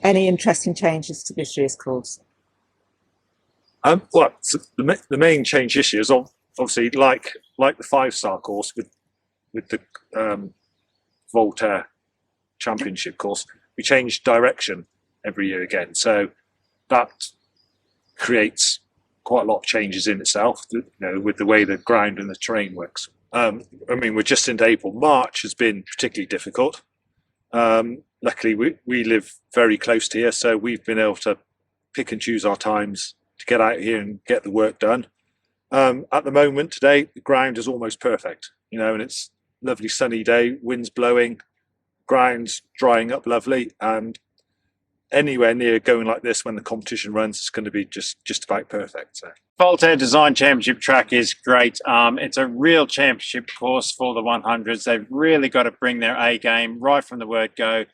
Any interesting changes to this year's course? Well, so the main change this year is obviously like the 5-star course with the Voltaire Championship course. We change direction every year again, so that creates quite a lot of changes in itself. You know, with the way the ground and the terrain works. I mean, we're just into April. March has been particularly difficult. Luckily, we live very close to here, so we've been able to pick and choose our times to get out here and get the work done. At the moment today, the ground is almost perfect, you know, and it's a lovely sunny day, wind's blowing, ground's drying up lovely, and anywhere near going like this when the competition runs, it's going to be just about perfect. So. Voltaire Design Championship track is great. It's a real championship course for the 100s. They've really got to bring their A game right from the word go.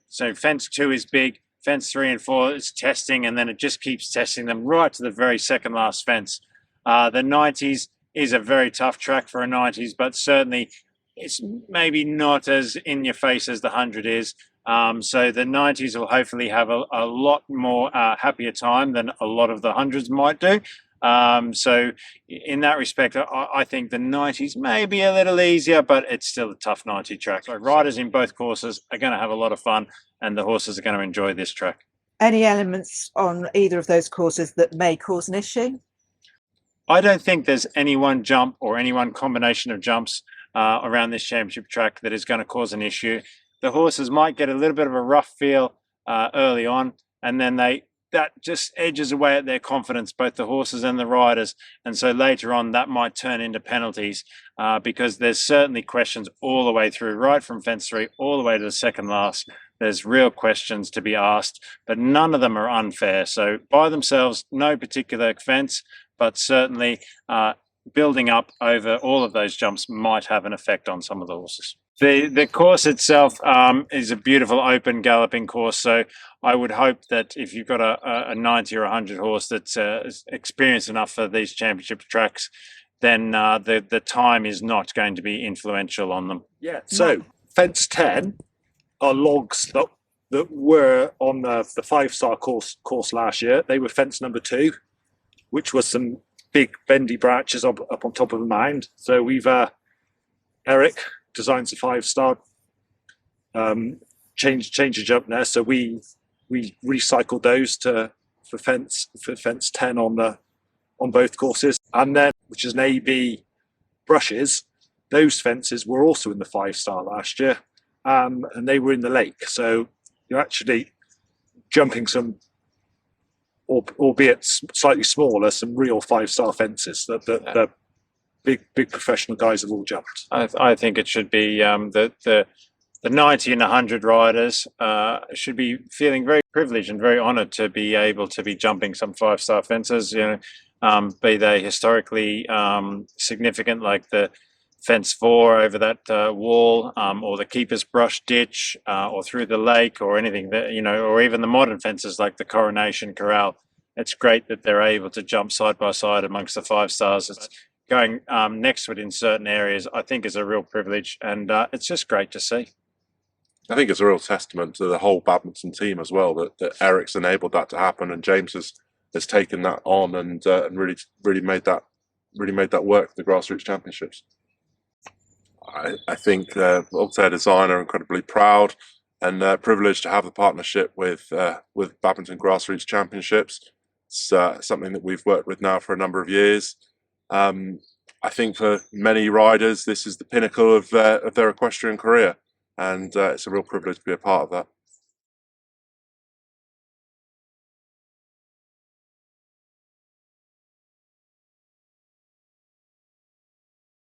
So fence 2 is big. Fence 3 and 4 is testing, and then it just keeps testing them right to the very second last fence. The 90s is a very tough track for a 90s, but certainly it's maybe not as in your face as the 100 is. So the 90s will hopefully have a lot more happier time than a lot of the 100s might do. So in that respect, I think the 90s may be a little easier, but it's still a tough 90 track. So riders in both courses are going to have a lot of fun, and the horses are going to enjoy this track. Any elements on either of those courses that may cause an issue? I don't think there's any one jump or any one combination of jumps around this championship track that is going to cause an issue. The horses might get a little bit of a rough feel early on, and then that just edges away at their confidence, both the horses and the riders. And so later on, that might turn into penalties because there's certainly questions all the way through, right from fence 3 all the way to the second last. There's real questions to be asked, but none of them are unfair. So by themselves, no particular fence, but certainly building up over all of those jumps might have an effect on some of the horses. The course itself is a beautiful open galloping course, so I would hope that if you've got a 90 or 100 horse that's experienced enough for these championship tracks, then the time is not going to be influential on them. Yeah, so fence 10 are logs that were on the 5-star course last year. They were fence number 2, which was some big bendy branches up on top of a mound. So we've Eric designs a 5-star, change a jump there. So we recycled those for fence 10 on both courses, and then which is an AB brushes. Those fences were also in the 5-star last year, and they were in the lake. So you're actually jumping some, albeit slightly smaller, some real 5-star fences that the big professional guys have all jumped. I think it should be the 90 and 100 riders should be feeling very privileged and very honoured to be able to be jumping some 5-star fences. You know, be they historically significant, like the fence 4 over that wall, or the keeper's brush ditch, or through the lake, or anything that, you know, or even the modern fences like the Coronation Corral. It's great that they're able to jump side by side amongst the 5-stars. It's going next to it in certain areas, I think, is a real privilege, and it's just great to see. I think it's a real testament to the whole badminton team as well that Eric's enabled that to happen, and James has taken that on and really made that work for the Grassroots Championships. I think Voltaire Design are incredibly proud and privileged to have the partnership with Badminton Grassroots Championships. It's something that we've worked with now for a number of years. I think for many riders, this is the pinnacle of their equestrian career, and it's a real privilege to be a part of that.